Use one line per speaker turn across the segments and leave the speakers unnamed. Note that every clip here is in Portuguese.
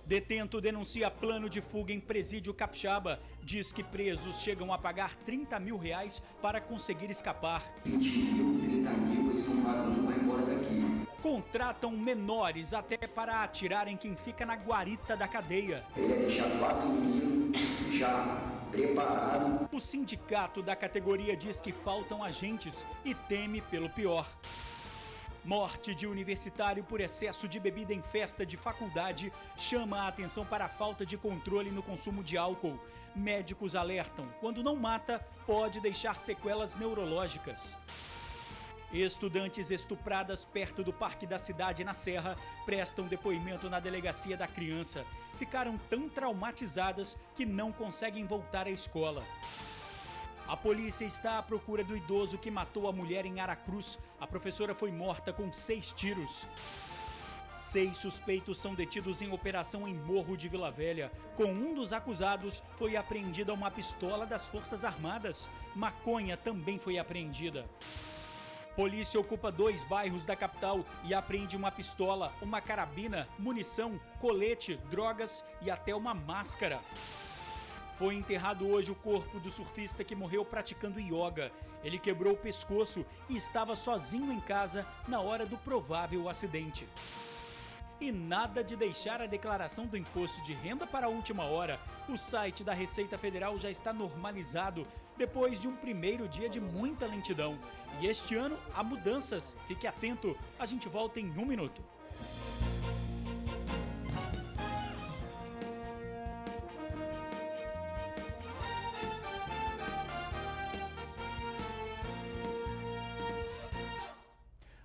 Detento denuncia plano de fuga em presídio capixaba. Diz que presos chegam a pagar R$30 mil para conseguir escapar.
20 mil, 30 mil, eles estão pagando, vai embora daqui.
Contratam menores até para atirar em quem fica na guarita da cadeia.
Ele ia deixar 4 meninos já preparados.
O sindicato da categoria diz que faltam agentes e teme pelo pior. Morte de universitário por excesso de bebida em festa de faculdade chama a atenção para a falta de controle no consumo de álcool. Médicos alertam, quando não mata, pode deixar sequelas neurológicas. Estudantes estupradas perto do Parque da Cidade, na Serra, prestam depoimento na delegacia da criança. Ficaram tão traumatizadas que não conseguem voltar à escola. A polícia está à procura do idoso que matou a mulher em Aracruz. A professora foi morta com 6 tiros. 6 suspeitos são detidos em operação em Morro de Vila Velha. Com um dos acusados, foi apreendida uma pistola das Forças Armadas. Maconha também foi apreendida. Polícia ocupa 2 bairros da capital e apreende uma pistola, uma carabina, munição, colete, drogas e até uma máscara. Foi enterrado hoje o corpo do surfista que morreu praticando yoga. Ele quebrou o pescoço e estava sozinho em casa na hora do provável acidente. E nada de deixar a declaração do imposto de renda para a última hora. O site da Receita Federal já está normalizado depois de um primeiro dia de muita lentidão. E este ano há mudanças. Fique atento, a gente volta em 1 minuto.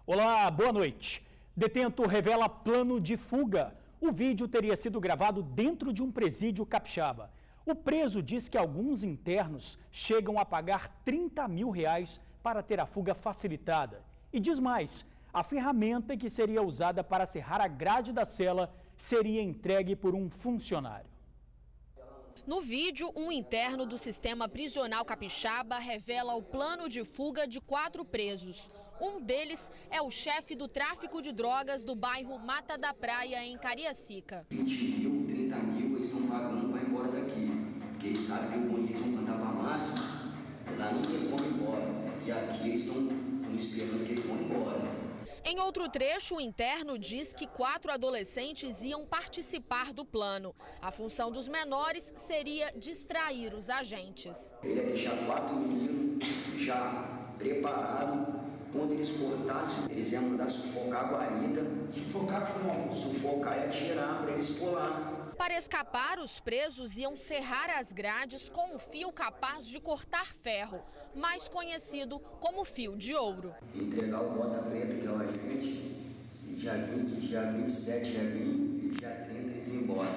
Olá, boa noite. Detento revela plano de fuga. O vídeo teria sido gravado dentro de um presídio capixaba. O preso diz que alguns internos chegam a pagar R$30 mil para ter a fuga facilitada. E diz mais, a ferramenta que seria usada para serrar a grade da cela seria entregue por um funcionário.
No vídeo, um interno do sistema prisional capixaba revela o plano de fuga de 4 presos. Um deles é o chefe do tráfico de drogas do bairro Mata da Praia, em Cariacica.
20 mil, 30 mil, eles estão pagando, vai embora daqui. Porque eles sabem que o eles vão cantar para máxima, lá não tem como ir embora. E aqui eles estão com esperança que eles vão embora.
Em outro trecho, o interno diz que 4 adolescentes iam participar do plano. A função dos menores seria distrair os agentes.
Ele ia deixar 4 meninos já preparados. Quando eles cortassem, eles iam mandar sufocar a guarita. Sufocar como? Sufocar e atirar para eles pular.
Para escapar, os presos iam serrar as grades com um fio capaz de cortar ferro, mais conhecido como fio de ouro.
Entregar o bota preta, que é o agente, e dia 20, dia 27, dia 20 e dia 30 eles iam embora.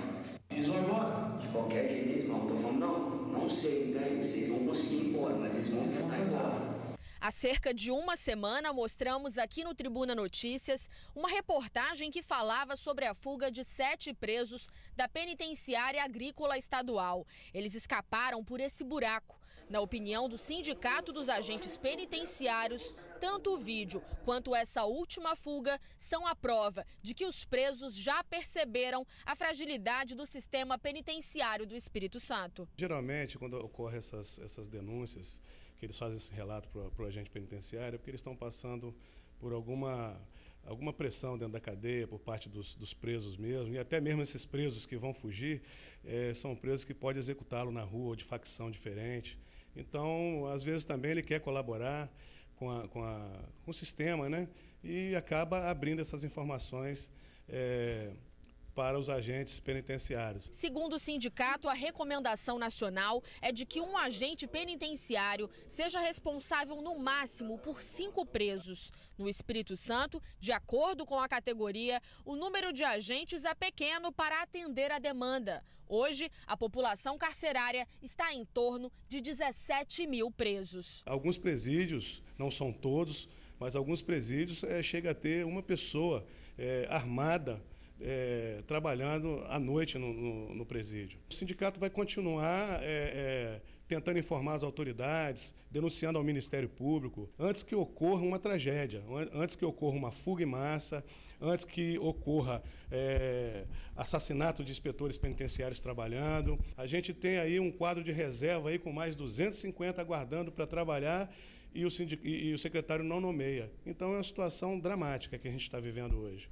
Eles vão embora? De qualquer jeito eles vão. Estou falando, não sei, entende? Vocês vão conseguir ir embora, mas eles vão embora.
Há cerca de uma semana, mostramos aqui no Tribuna Notícias uma reportagem que falava sobre a fuga de 7 presos da Penitenciária Agrícola Estadual. Eles escaparam por esse buraco. Na opinião do Sindicato dos Agentes Penitenciários, tanto o vídeo quanto essa última fuga são a prova de que os presos já perceberam a fragilidade do sistema penitenciário do Espírito Santo.
Geralmente, quando ocorrem essas denúncias, que eles fazem esse relato para o agente penitenciário, é porque eles estão passando por alguma pressão dentro da cadeia por parte dos presos mesmo, e até mesmo esses presos que vão fugir, são presos que podem executá-lo na rua ou de facção diferente. Então, às vezes também ele quer colaborar com o sistema, né? E acaba abrindo essas informações para os agentes penitenciários.
Segundo o sindicato, a recomendação nacional é de que um agente penitenciário seja responsável no máximo por 5 presos. No Espírito Santo, de acordo com a categoria, o número de agentes é pequeno para atender a demanda. Hoje, a população carcerária está em torno de 17 mil presos.
Alguns presídios, não são todos, mas alguns presídios chega a ter uma pessoa armada trabalhando à noite no presídio. O sindicato vai continuar tentando informar as autoridades, denunciando ao Ministério Público, antes que ocorra uma tragédia, antes que ocorra uma fuga em massa, antes que ocorra assassinato de inspetores penitenciários trabalhando. A gente tem aí um quadro de reserva aí com mais 250 aguardando para trabalhar e o secretário não nomeia. Então é uma situação dramática que a gente está vivendo hoje.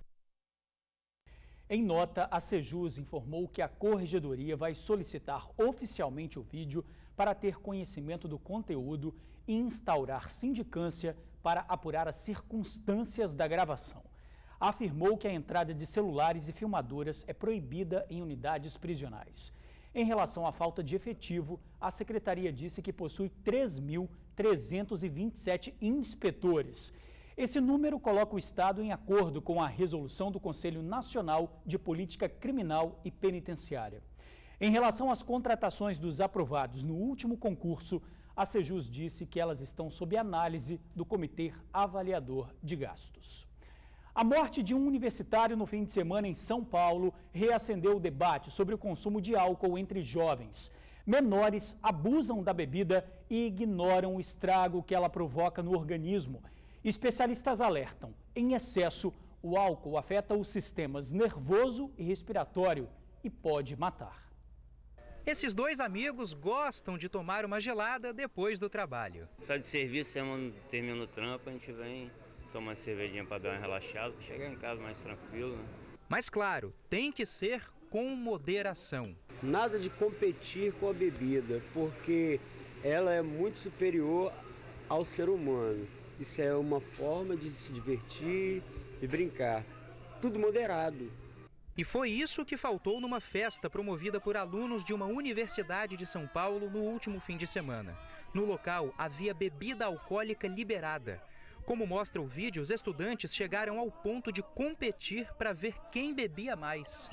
Em nota, a Sejus informou que a Corregedoria vai solicitar oficialmente o vídeo para ter conhecimento do conteúdo e instaurar sindicância para apurar as circunstâncias da gravação. Afirmou que a entrada de celulares e filmadoras é proibida em unidades prisionais. Em relação à falta de efetivo, a Secretaria disse que possui 3.327 inspetores. Esse número coloca o Estado em acordo com a resolução do Conselho Nacional de Política Criminal e Penitenciária. Em relação às contratações dos aprovados no último concurso, a Sejus disse que elas estão sob análise do Comitê Avaliador de Gastos. A morte de um universitário no fim de semana em São Paulo reacendeu o debate sobre o consumo de álcool entre jovens. Menores abusam da bebida e ignoram o estrago que ela provoca no organismo. Especialistas alertam, em excesso, o álcool afeta os sistemas nervoso e respiratório e pode matar.
Esses dois amigos gostam de tomar uma gelada depois do trabalho.
Só de serviço, termina o trampo, a gente vem tomar uma cervejinha para dar uma relaxada, chegar em casa mais tranquilo, né?
Mas claro, tem que ser com moderação.
Nada de competir com a bebida, porque ela é muito superior ao ser humano. Isso é uma forma de se divertir e brincar. Tudo moderado.
E foi isso que faltou numa festa promovida por alunos de uma universidade de São Paulo no último fim de semana. No local havia bebida alcoólica liberada. Como mostra o vídeo, os estudantes chegaram ao ponto de competir para ver quem bebia mais.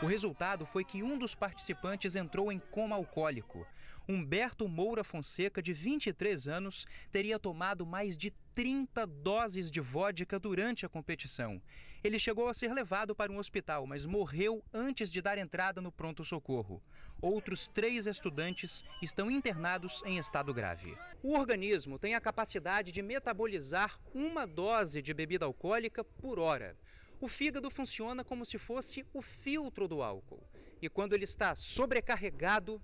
O resultado foi que um dos participantes entrou em coma alcoólico. Humberto Moura Fonseca, de 23 anos, teria tomado mais de 30 doses de vodka durante a competição. Ele chegou a ser levado para um hospital, mas morreu antes de dar entrada no pronto-socorro. Outros 3 estudantes estão internados em estado grave. O organismo tem a capacidade de metabolizar 1 dose de bebida alcoólica por hora. O fígado funciona como se fosse o filtro do álcool. E quando ele está sobrecarregado,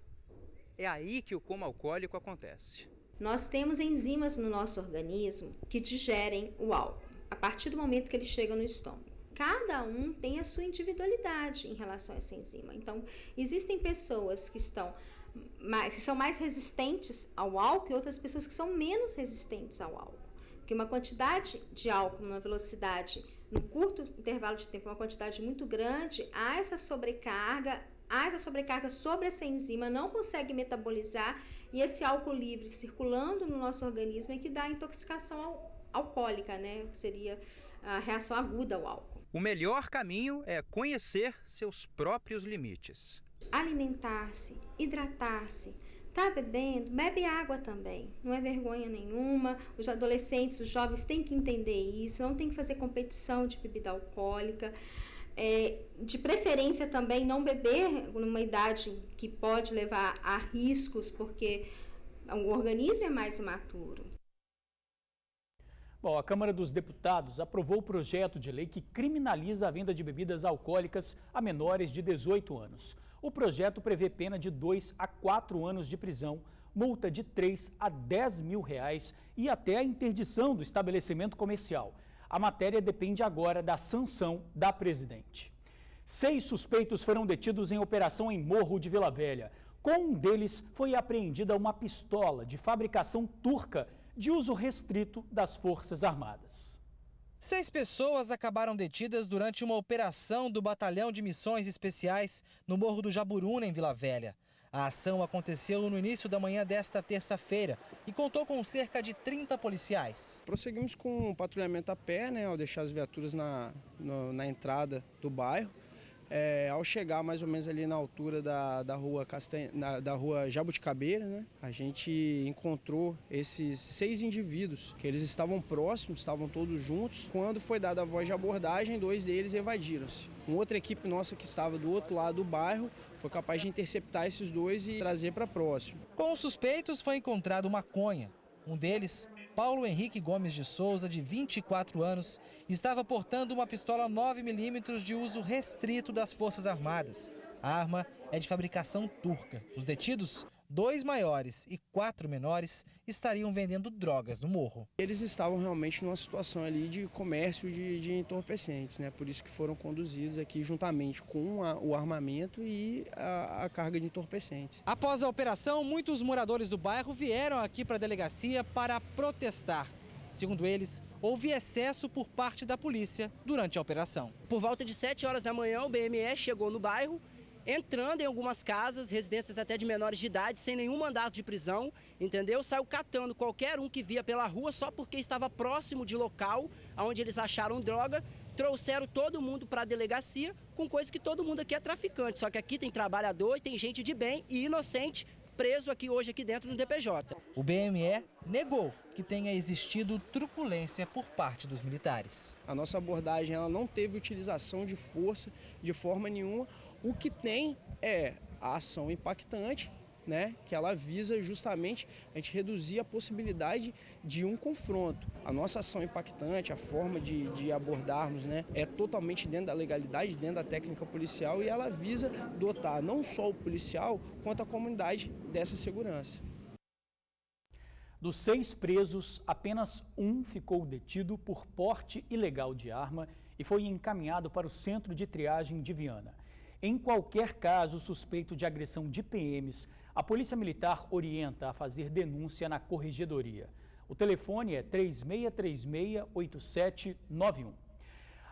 é aí que o coma alcoólico acontece.
Nós temos enzimas no nosso organismo que digerem o álcool, a partir do momento que ele chega no estômago. Cada um tem a sua individualidade em relação a essa enzima. Então, existem pessoas que são mais resistentes ao álcool e outras pessoas que são menos resistentes ao álcool. Porque uma quantidade de álcool, numa velocidade, no curto intervalo de tempo, uma quantidade muito grande, há essa sobrecarga sobre essa enzima, não consegue metabolizar, e esse álcool livre circulando no nosso organismo é que dá a intoxicação alcoólica, né? Seria a reação aguda ao álcool.
O melhor caminho é conhecer seus próprios limites.
Alimentar-se, hidratar-se. Tá bebendo? Bebe água também. Não é vergonha nenhuma. Os adolescentes, os jovens têm que entender isso. Não tem que fazer competição de bebida alcoólica. De preferência também não beber numa idade que pode levar a riscos, porque o organismo é mais imaturo.
Bom, a Câmara dos Deputados aprovou o projeto de lei que criminaliza a venda de bebidas alcoólicas a menores de 18 anos. O projeto prevê pena de 2 a 4 anos de prisão, multa de 3 a 10 mil reais e até a interdição do estabelecimento comercial. A matéria depende agora da sanção da presidente. 6 suspeitos foram detidos em operação em Morro de Vila Velha. Com um deles foi apreendida uma pistola de fabricação turca de uso restrito das Forças Armadas.
6 pessoas acabaram detidas durante uma operação do Batalhão de Missões Especiais no Morro do Jaburuna, em Vila Velha. A ação aconteceu no início da manhã desta terça-feira e contou com cerca de 30 policiais.
Prosseguimos com o patrulhamento a pé, ao deixar as viaturas na entrada do bairro. Ao chegar mais ou menos ali na altura da rua Jabuticabeira, a gente encontrou esses 6 indivíduos, que eles estavam próximos, estavam todos juntos. Quando foi dada a voz de abordagem, 2 deles evadiram-se. Uma outra equipe nossa que estava do outro lado do bairro foi capaz de interceptar esses 2 e trazer para próximo.
Com os suspeitos foi encontrado maconha. Um deles Paulo Henrique Gomes de Souza, de 24 anos, estava portando uma pistola 9mm de uso restrito das Forças Armadas. A arma é de fabricação turca. Os detidos, 2 maiores e 4 menores, estariam vendendo drogas no morro.
Eles estavam realmente numa situação ali de comércio de entorpecentes, né? Por isso que foram conduzidos aqui juntamente com o armamento e a carga de entorpecentes.
Após a operação, muitos moradores do bairro vieram aqui para a delegacia para protestar. Segundo eles, houve excesso por parte da polícia durante a operação.
Por volta de 7 horas da manhã, o BME chegou no bairro, entrando em algumas casas, residências até de menores de idade, sem nenhum mandato de prisão, entendeu? Saiu catando qualquer um que via pela rua só porque estava próximo de local onde eles acharam droga, trouxeram todo mundo para a delegacia, com coisa que todo mundo aqui é traficante, só que aqui tem trabalhador e tem gente de bem e inocente preso aqui hoje aqui dentro do DPJ.
O BME negou que tenha existido truculência por parte dos militares.
A nossa abordagem ela não teve utilização de força de forma nenhuma. O que tem é a ação impactante, né, que ela visa justamente a gente reduzir a possibilidade de um confronto. A nossa ação impactante, a forma de abordarmos, né, é totalmente dentro da legalidade, dentro da técnica policial e ela visa dotar não só o policial, quanto a comunidade dessa segurança.
Dos 6 presos, apenas um ficou detido por porte ilegal de arma e foi encaminhado para o centro de triagem de Viana. Em qualquer caso suspeito de agressão de PMs, a Polícia Militar orienta a fazer denúncia na corregedoria. O telefone é 3636-8791.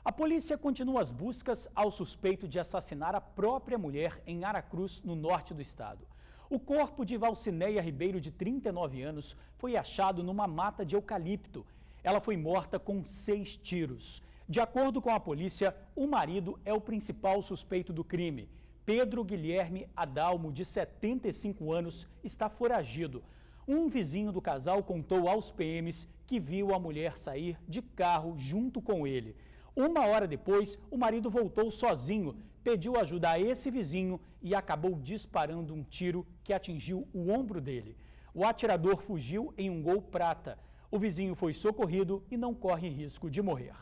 A polícia continua as buscas ao suspeito de assassinar a própria mulher em Aracruz, no norte do estado. O corpo de Valcineia Ribeiro, de 39 anos, foi achado numa mata de eucalipto. Ela foi morta com 6 tiros. De acordo com a polícia, o marido é o principal suspeito do crime. Pedro Guilherme Adalmo, de 75 anos, está foragido. Um vizinho do casal contou aos PMs que viu a mulher sair de carro junto com ele. 1 hora depois, o marido voltou sozinho, pediu ajuda a esse vizinho e acabou disparando um tiro que atingiu o ombro dele. O atirador fugiu em um Gol prata. O vizinho foi socorrido e não corre risco de morrer.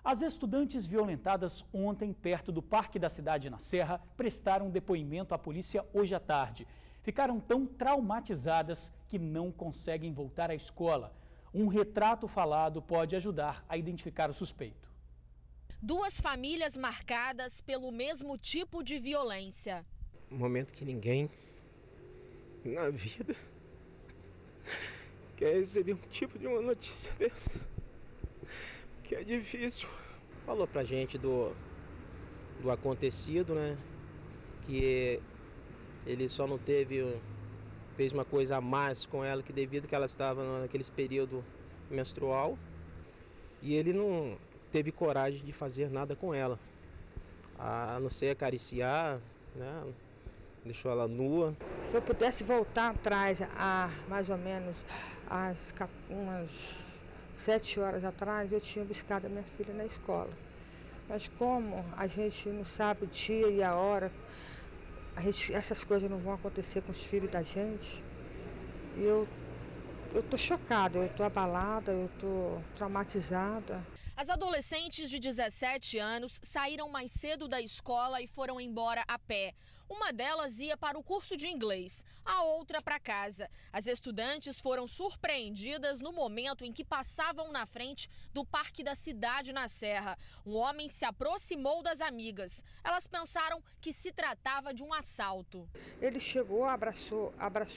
As estudantes violentadas ontem perto do Parque da Cidade na Serra prestaram depoimento à polícia hoje à tarde. Ficaram tão traumatizadas que não conseguem voltar à escola. Um retrato falado pode ajudar a identificar o suspeito.
2 famílias marcadas pelo mesmo tipo de violência.
Um momento que ninguém na vida quer receber um tipo de uma notícia dessa. Que é difícil. Falou pra gente do acontecido, né? Que ele só não fez uma coisa a mais com ela, que devido que ela estava naquele período menstrual. E ele não teve coragem de fazer nada com ela. A não ser acariciar, né? Deixou ela nua.
Se eu pudesse voltar atrás, mais ou menos umas 7 horas atrás, eu tinha buscado a minha filha na escola. Mas como a gente não sabe o dia e a hora, essas coisas não vão acontecer com os filhos da gente. E eu tô chocada, eu tô abalada, eu tô traumatizada.
As adolescentes de 17 anos saíram mais cedo da escola e foram embora a pé. Uma delas ia para o curso de inglês, a outra para casa. As estudantes foram surpreendidas no momento em que passavam na frente do Parque da Cidade na Serra. Um homem se aproximou das amigas. Elas pensaram que se tratava de um assalto.
Ele chegou, abraçou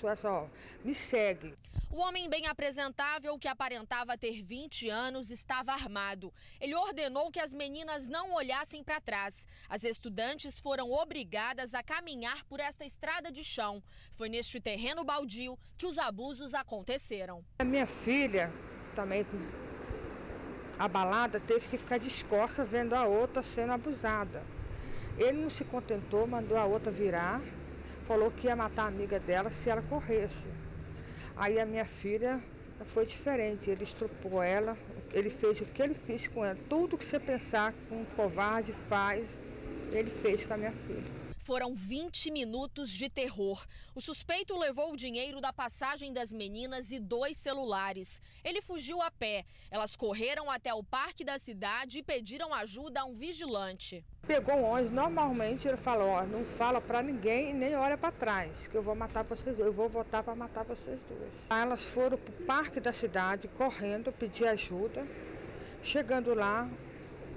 essa, ó, me segue.
O homem bem apresentável, que aparentava ter 20 anos, estava armado. Ele ordenou que as meninas não olhassem para trás. As estudantes foram obrigadas a caminhar por esta estrada de chão. Foi neste terreno baldio que os abusos aconteceram.
A minha filha, também abalada, teve que ficar de costas vendo a outra sendo abusada. Ele não se contentou, mandou a outra virar, falou que ia matar a amiga dela se ela corresse. Aí a minha filha foi diferente, ele estrupou ela, ele fez o que ele fez com ela. Tudo que você pensar que um covarde faz, ele fez com a minha filha.
Foram 20 minutos de terror. O suspeito levou o dinheiro da passagem das meninas e 2 celulares. Ele fugiu a pé. Elas correram até o parque da cidade e pediram ajuda a um vigilante.
Pegou um ônibus, normalmente ele falou, ó, não fala pra ninguém, nem olha pra trás, que eu vou matar vocês dois, eu vou voltar pra matar vocês dois. Aí elas foram pro parque da cidade, correndo, pedir ajuda. Chegando lá,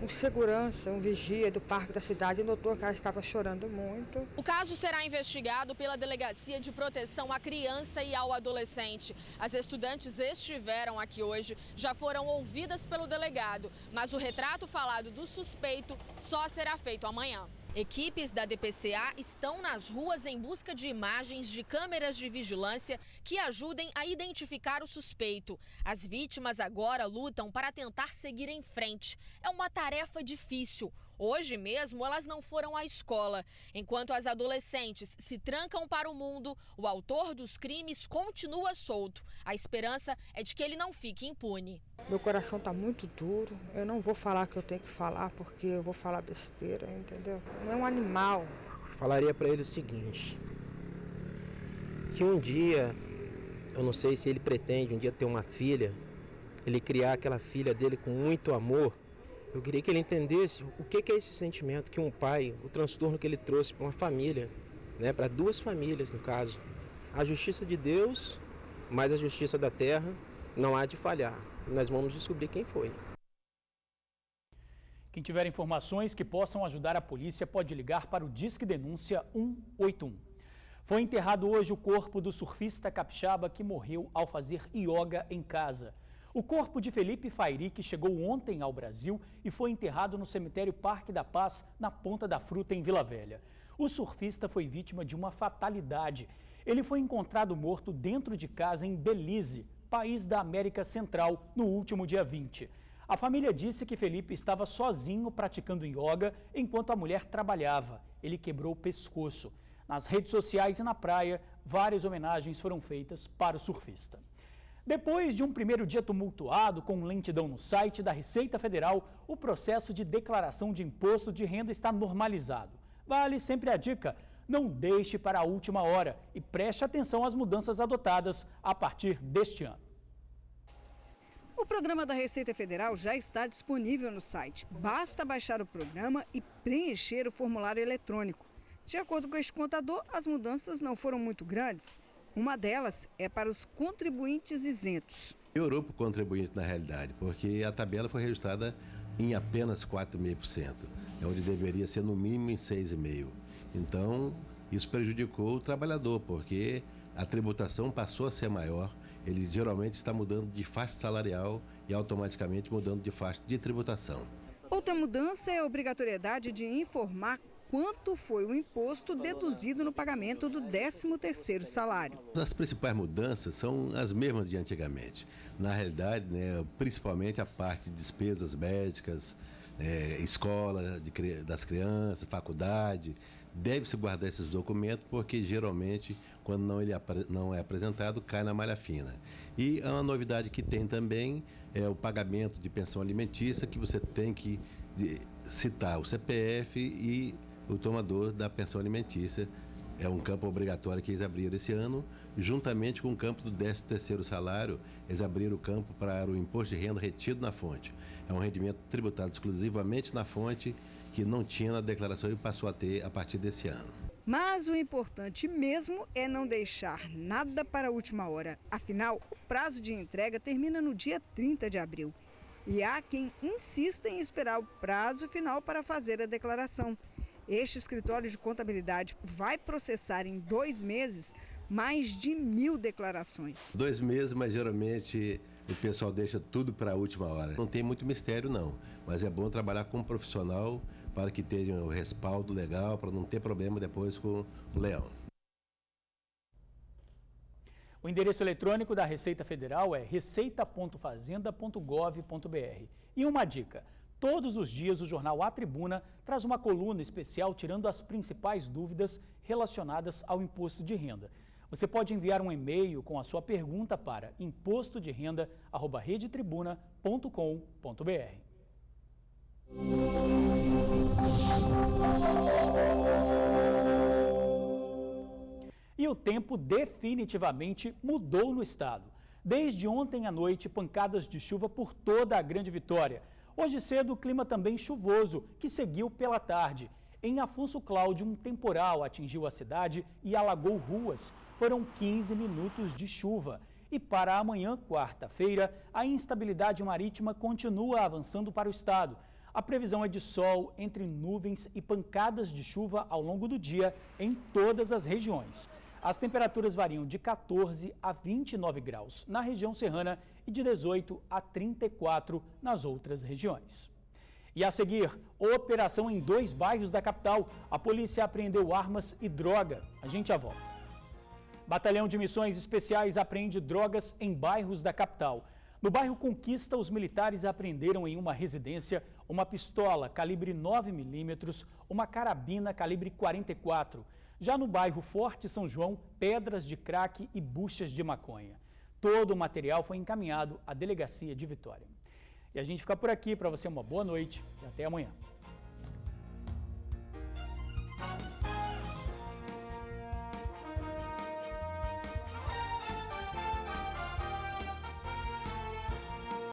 um segurança, um vigia do parque da cidade notou que ela estava chorando muito.
O caso será investigado pela Delegacia de Proteção à Criança e ao Adolescente. As estudantes estiveram aqui hoje, já foram ouvidas pelo delegado, mas o retrato falado do suspeito só será feito amanhã. Equipes da DPCA estão nas ruas em busca de imagens de câmeras de vigilância que ajudem a identificar o suspeito. As vítimas agora lutam para tentar seguir em frente. É uma tarefa difícil. Hoje mesmo elas não foram à escola. Enquanto as adolescentes se trancam para o mundo, o autor dos crimes continua solto. A esperança é de que ele não fique impune.
Meu coração está muito duro. Eu não vou falar o que eu tenho que falar porque eu vou falar besteira, entendeu? Não é um animal.
Falaria para ele o seguinte, que um dia, eu não sei se ele pretende um dia ter uma filha, ele criar aquela filha dele com muito amor. Eu queria que ele entendesse o que é esse sentimento que um pai, o transtorno que ele trouxe para uma família, né, para 2 famílias no caso. A justiça de Deus, mas a justiça da terra não há de falhar. E nós vamos descobrir quem foi.
Quem tiver informações que possam ajudar a polícia pode ligar para o Disque Denúncia 181. Foi enterrado hoje o corpo do surfista capixaba que morreu ao fazer ioga em casa. O corpo de Felipe Fairique chegou ontem ao Brasil e foi enterrado no cemitério Parque da Paz, na Ponta da Fruta, em Vila Velha. O surfista foi vítima de uma fatalidade. Ele foi encontrado morto dentro de casa em Belize, país da América Central, no último dia 20. A família disse que Felipe estava sozinho praticando ioga enquanto a mulher trabalhava. Ele quebrou o pescoço. Nas redes sociais e na praia, várias homenagens foram feitas para o surfista. Depois de um primeiro dia tumultuado com lentidão no site da Receita Federal, o processo de declaração de imposto de renda está normalizado. Vale sempre a dica, não deixe para a última hora e preste atenção às mudanças adotadas a partir deste ano.
O programa da Receita Federal já está disponível no site. Basta baixar o programa e preencher o formulário eletrônico. De acordo com este contador, as mudanças não foram muito grandes. Uma delas é para os contribuintes isentos.
Piorou para o contribuinte na realidade, porque a tabela foi registrada em apenas 4,5%, onde deveria ser no mínimo em 6,5%. Então, isso prejudicou o trabalhador, porque a tributação passou a ser maior. Ele geralmente está mudando de faixa salarial e automaticamente mudando de faixa de tributação.
Outra mudança é a obrigatoriedade de informar quanto foi o imposto deduzido no pagamento do 13º salário.
As principais mudanças são as mesmas de antigamente. Na realidade, né, principalmente a parte de despesas médicas, escola das crianças, faculdade. Deve-se guardar esses documentos porque geralmente, quando não é apresentado, cai na malha fina. E uma novidade que tem também é o pagamento de pensão alimentícia, que você tem que citar o CPF e o tomador da pensão alimentícia. É um campo obrigatório que eles abriram esse ano, juntamente com o campo do 13º salário, eles abriram o campo para o imposto de renda retido na fonte. É um rendimento tributado exclusivamente na fonte, que não tinha na declaração e passou a ter a partir desse ano.
Mas o importante mesmo é não deixar nada para a última hora. Afinal, o prazo de entrega termina no dia 30 de abril. E há quem insista em esperar o prazo final para fazer a declaração. Este escritório de contabilidade vai processar em 2 meses mais de 1.000 declarações.
2 meses, mas geralmente o pessoal deixa tudo para a última hora. Não tem muito mistério não, mas é bom trabalhar com um profissional para que tenha um respaldo legal, para não ter problema depois com o leão.
O endereço eletrônico da Receita Federal é receita.fazenda.gov.br. E uma dica, todos os dias o jornal A Tribuna traz uma coluna especial tirando as principais dúvidas relacionadas ao imposto de renda. Você pode enviar um e-mail com a sua pergunta para impostoderenda@redetribuna.com.br. o tempo definitivamente mudou no estado. Desde ontem à noite, pancadas de chuva por toda a Grande Vitória. Hoje cedo, o clima também chuvoso, que seguiu pela tarde. Em Afonso Cláudio, um temporal atingiu a cidade e alagou ruas. Foram 15 minutos de chuva. E para amanhã, quarta-feira, a instabilidade marítima continua avançando para o estado. A previsão é de sol entre nuvens e pancadas de chuva ao longo do dia em todas as regiões. As temperaturas variam de 14 a 29 graus na região serrana e de 18 a 34 nas outras regiões. E a seguir, operação em 2 bairros da capital. A polícia apreendeu armas e droga. A gente já volta. Batalhão de Missões Especiais apreende drogas em bairros da capital. No bairro Conquista, os militares apreenderam em uma residência uma pistola calibre 9mm, uma carabina calibre 44. Já no bairro Forte São João, pedras de crack e buchas de maconha. Todo o material foi encaminhado à delegacia de Vitória. E a gente fica por aqui. Para você, uma boa noite e até amanhã.